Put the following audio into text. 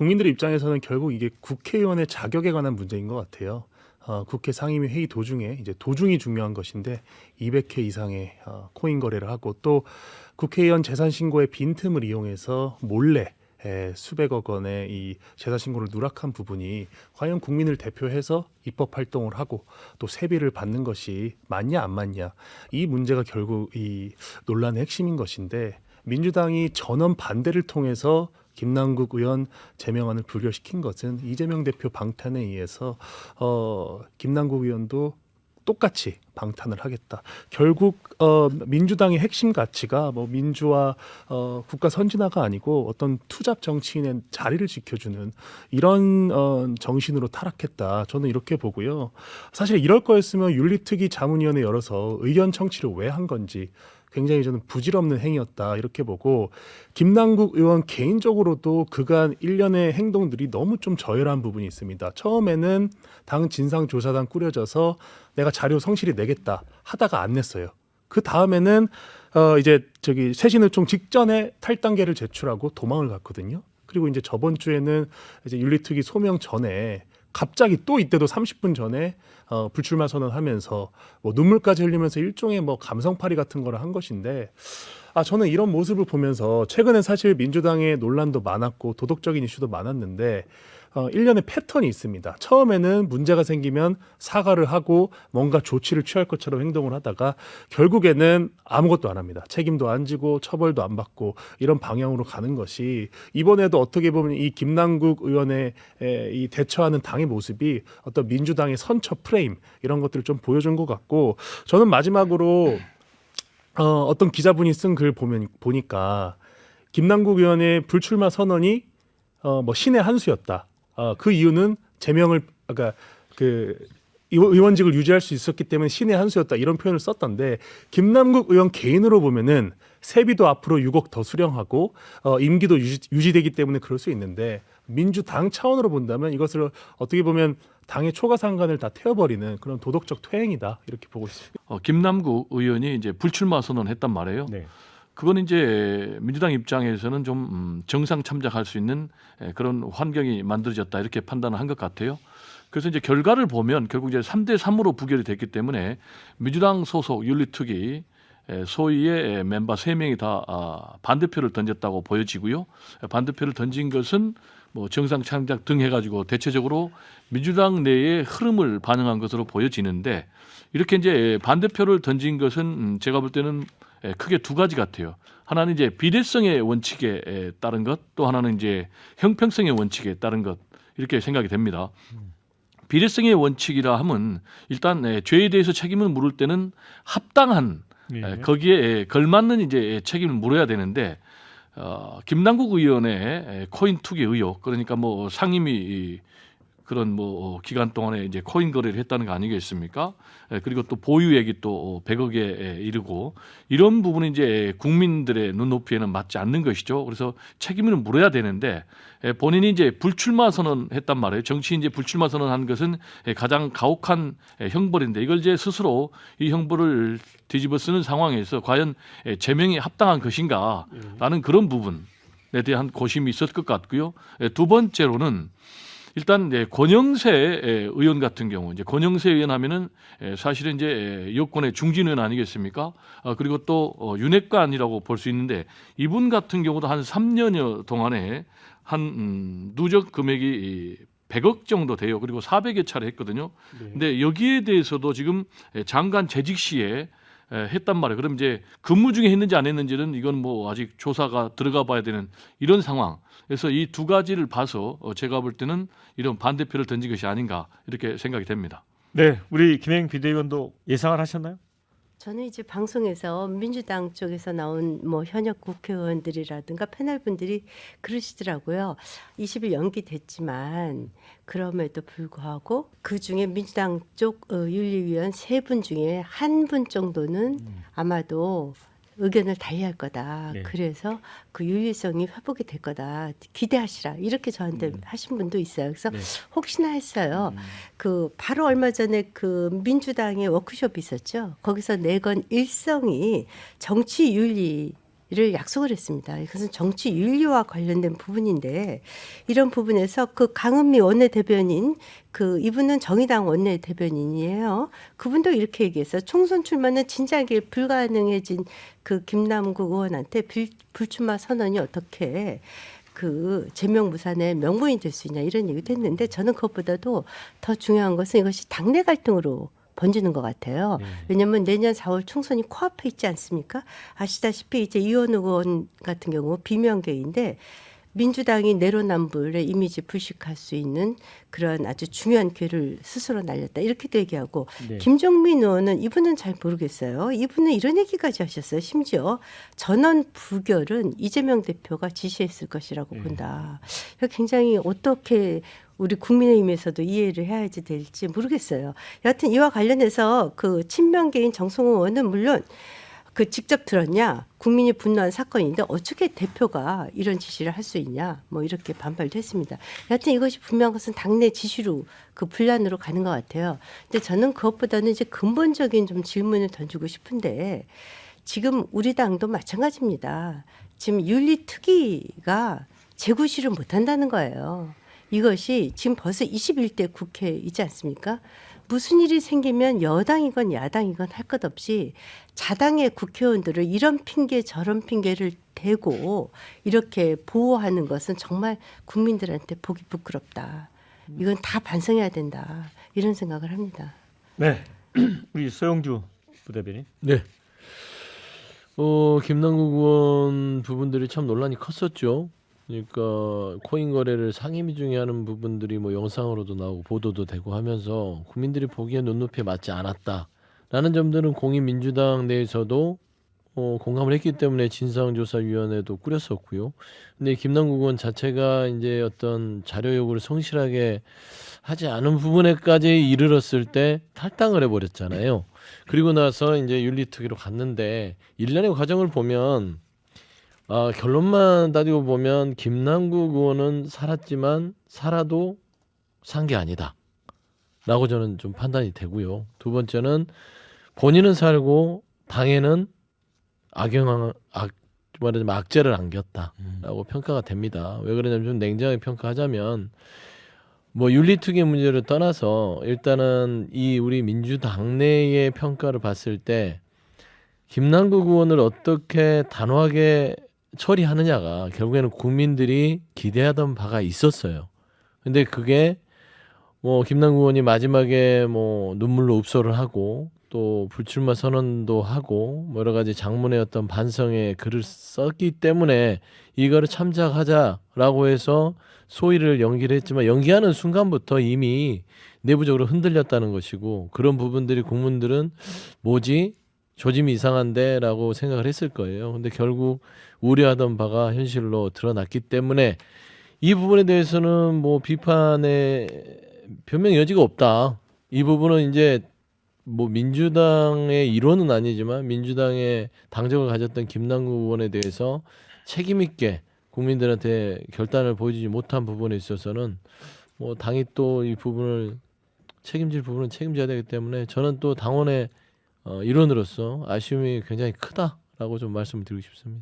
국민들의 입장에서는 결국 이게 국회의원의 자격에 관한 문제인 것 같아요. 국회 상임위 회의 도중에 이제 도중이 중요한 것인데 200회 이상의 코인 거래를 하고 또 국회의원 재산 신고의 빈틈을 이용해서 몰래 수백억 원의 이 재산 신고를 누락한 부분이 과연 국민을 대표해서 입법 활동을 하고 또 세비를 받는 것이 맞냐 안 맞냐, 이 문제가 결국 이 논란의 핵심인 것인데, 민주당이 전원 반대를 통해서 김남국 의원 제명안을 부결시킨 것은 이재명 대표 방탄에 의해서 김남국 의원도 똑같이 방탄을 하겠다. 결국 민주당의 핵심 가치가 뭐 민주화, 국가 선진화가 아니고 어떤 투잡 정치인의 자리를 지켜주는 이런 정신으로 타락했다. 저는 이렇게 보고요. 사실 이럴 거였으면 윤리특위 자문위원회 열어서 의견 청취를 왜 한 건지 굉장히 저는 부질없는 행위였다, 이렇게 보고, 김남국 의원 개인적으로도 그간 일련의 행동들이 너무 좀 저열한 부분이 있습니다. 처음에는 당 진상조사단 꾸려져서 내가 자료 성실히 내겠다 하다가 안 냈어요. 그 다음에는 이제 새신을총 직전에 탈당계를 제출하고 도망을 갔거든요. 그리고 이제 저번 주에는 이제 윤리특위 소명 전에 갑자기 또 이때도 30분 전에 불출마 선언하면서 뭐 눈물까지 흘리면서 일종의 뭐 감성팔이 같은 거를 한 것인데, 저는 이런 모습을 보면서 최근에 사실 민주당의 논란도 많았고 도덕적인 이슈도 많았는데 일련의 패턴이 있습니다. 처음에는 문제가 생기면 사과를 하고 뭔가 조치를 취할 것처럼 행동을 하다가 결국에는 아무것도 안 합니다. 책임도 안 지고 처벌도 안 받고 이런 방향으로 가는 것이, 이번에도 어떻게 보면 이 김남국 의원의 이 대처하는 당의 모습이 어떤 민주당의 선처 프레임, 이런 것들을 좀 보여준 것 같고, 저는 마지막으로 어떤 기자분이 쓴 글 보니까 김남국 의원의 불출마 선언이 뭐 신의 한 수였다. 그 이유는 제명을, 그러니까 그 의원직을 유지할 수 있었기 때문에 신의 한 수였다, 이런 표현을 썼던데, 김남국 의원 개인으로 보면은 세비도 앞으로 6억 더 수령하고 임기도 유지되기 때문에 그럴 수 있는데, 민주당 차원으로 본다면 이것을 어떻게 보면 당의 초가상관을 다 태워버리는 그런 도덕적 퇴행이다, 이렇게 보고 있습니다. 김남국 의원이 이제 불출마 선언했단 말이에요. 네. 그건 이제 민주당 입장에서는 좀 정상 참작할 수 있는 그런 환경이 만들어졌다, 이렇게 판단을 한 것 같아요. 그래서 이제 결과를 보면 결국 이제 3대3으로 부결이 됐기 때문에 민주당 소속 윤리특위 소위의 멤버 3명이 다 반대표를 던졌다고 보여지고요. 반대표를 던진 것은 뭐 정상 참작 등 해가지고 대체적으로 민주당 내의 흐름을 반영한 것으로 보여지는데, 이렇게 이제 반대표를 던진 것은 제가 볼 때는 크게 두 가지 같아요. 하나는 이제 비례성의 원칙에 따른 것, 또 하나는 이제 형평성의 원칙에 따른 것, 이렇게 생각이 됩니다. 비례성의 원칙이라 하면 일단 죄에 대해서 책임을 물을 때는 합당한 거기에 걸맞는 이제 책임을 물어야 되는데, 김남국 의원의 코인 투기 의혹, 그러니까 뭐 상임위 그런 뭐 기간 동안에 이제 코인 거래를 했다는 거 아니겠습니까? 그리고 또 보유액이 또 100억에 이르고, 이런 부분이 이제 국민들의 눈높이에는 맞지 않는 것이죠. 그래서 책임을 물어야 되는데 본인이 이제 불출마 선언했단 말이에요. 정치인 이제 불출마 선언한 것은 가장 가혹한 형벌인데, 이걸 이제 스스로 이 형벌을 뒤집어 쓰는 상황에서 과연 제명이 합당한 것인가라는 그런 부분에 대한 고심이 있었을 것 같고요. 두 번째로는 일단 권영세 의원 같은 경우, 이제 권영세 의원 하면은 사실은 이제 여권의 중진 의원 아니겠습니까? 그리고 또 윤핵관이라고 볼 수 있는데, 이분 같은 경우도 한 3년여 동안에 한 누적 금액이 100억 정도 돼요. 그리고 400여 차례 했거든요. 근데 여기에 대해서도 지금 장관 재직 시에 했단 말이에요. 그럼 이제 근무 중에 했는지 안 했는지는 이건 뭐 아직 조사가 들어가 봐야 되는 이런 상황. 그래서 이 두 가지를 봐서 제가 볼 때는 이런 반대표를 던진 것이 아닌가, 이렇게 생각이 됩니다. 네, 우리 김행 비대위원도 예상을 하셨나요? 저는 이제 방송에서 민주당 쪽에서 나온 뭐 현역 국회의원들이라든가 패널분들이 그러시더라고요. 20일 연기됐지만 그럼에도 불구하고 그 중에 민주당 쪽 윤리위원 3분 중에 한 분 정도는 아마도 의견을 달리할 거다. 네. 그래서 그 윤리성이 회복이 될 거다. 기대하시라. 이렇게 저한테 하신 분도 있어요. 그래서 네. 혹시나 했어요. 그 바로 얼마 전에 그 민주당의 워크숍이 있었죠. 거기서 내건 일성이 정치 윤리 이를 약속을 했습니다. 이것은 정치 윤리와 관련된 부분인데 이런 부분에서 그 강은미 원내대변인 이분은 정의당 원내대변인이에요. 그분도 이렇게 얘기했어요. 총선 출마는 진작에 불가능해진 김남국 의원한테 불출마 선언이 어떻게 제명무산의 명분이 될 수 있냐 이런 얘기도 했는데 저는 그것보다도 더 중요한 것은 이것이 당내 갈등으로 번지는 것 같아요. 왜냐하면 내년 4월 총선이 코앞에 있지 않습니까? 아시다시피 이제 이현우 의원 같은 경우 비명계인데 민주당이 내로남불의 이미지 불식할 수 있는 그런 아주 중요한 기회를 스스로 날렸다. 이렇게도 얘기하고 네. 김종민 의원은 이분은 잘 모르겠어요. 이분은 이런 얘기까지 하셨어요. 심지어 전원 부결은 이재명 대표가 지시했을 것이라고 본다. 굉장히 어떻게 우리 국민의힘에서도 이해를 해야지 될지 모르겠어요. 여하튼 이와 관련해서 친명계인 정성호 의원은 물론 직접 들었냐 국민이 분노한 사건인데 어떻게 대표가 이런 지시를 할 수 있냐 뭐 이렇게 반발도 했습니다. 여하튼 이것이 분명한 것은 당내 지시로 분란으로 가는 것 같아요. 근데 저는 그것보다는 이제 근본적인 좀 질문을 던지고 싶은데 지금 우리 당도 마찬가지입니다. 지금 윤리특위가 재구시를 못한다는 거예요. 이것이 지금 벌써 21대 국회이지 않습니까? 무슨 일이 생기면 여당이건 야당이건 할 것 없이 자당의 국회의원들을 이런 핑계 저런 핑계를 대고 이렇게 보호하는 것은 정말 국민들한테 보기 부끄럽다. 이건 다 반성해야 된다. 이런 생각을 합니다. 네. 우리 소영주 부대변인. 네. 김남국 의원 부분들이 참 논란이 컸었죠. 그러니까 코인 거래를 상임위 중에 하는 부분들이 뭐 영상으로도 나오고 보도도 되고 하면서 국민들이 보기에 눈높이에 맞지 않았다라는 점들은 공익민주당 내에서도 공감을 했기 때문에 진상조사위원회도 꾸렸었고요. 근데 김남국 의원 자체가 이제 어떤 자료 요구를 성실하게 하지 않은 부분에까지 이르렀을 때 탈당을 해버렸잖아요. 그리고 나서 이제 윤리특위로 갔는데 일련의 과정을 보면 결론만 따지고 보면 김남국 의원은 살았지만 살아도 산 게 아니다 라고 저는 좀 판단이 되고요. 두 번째는 본인은 살고 당에는 말하자면 악재를 안겼다라고 평가가 됩니다. 왜 그러냐면 좀 냉정하게 평가하자면 뭐 윤리특위 문제를 떠나서 일단은 우리 민주당 내의 평가를 봤을 때 김남국 의원을 어떻게 단호하게 처리하느냐가 결국에는 국민들이 기대하던 바가 있었어요. 근데 그게 뭐 김남국 의원이 마지막에 뭐 눈물로 읍소를 하고 또 불출마 선언도 하고 뭐 여러 가지 장문의 어떤 반성의 글을 썼기 때문에 이거를 참작하자라고 해서 소위를 연기를 했지만 연기하는 순간부터 이미 내부적으로 흔들렸다는 것이고 그런 부분들이 국민들은 뭐지? 조짐이 이상한데 라고 생각을 했을 거예요. 근데 결국 우려하던 바가 현실로 드러났기 때문에 이 부분에 대해서는 뭐 비판의 변명 여지가 없다. 이 부분은 이제 뭐 민주당의 일원은 아니지만 민주당의 당적을 가졌던 김남국 의원에 대해서 책임 있게 국민들한테 결단을 보여주지 못한 부분에 있어서는 뭐 당이 또 이 부분을 책임질 부분은 책임져야 되기 때문에 저는 또 당원의 일원으로서 아쉬움이 굉장히 크다라고 좀 말씀을 드리고 싶습니다.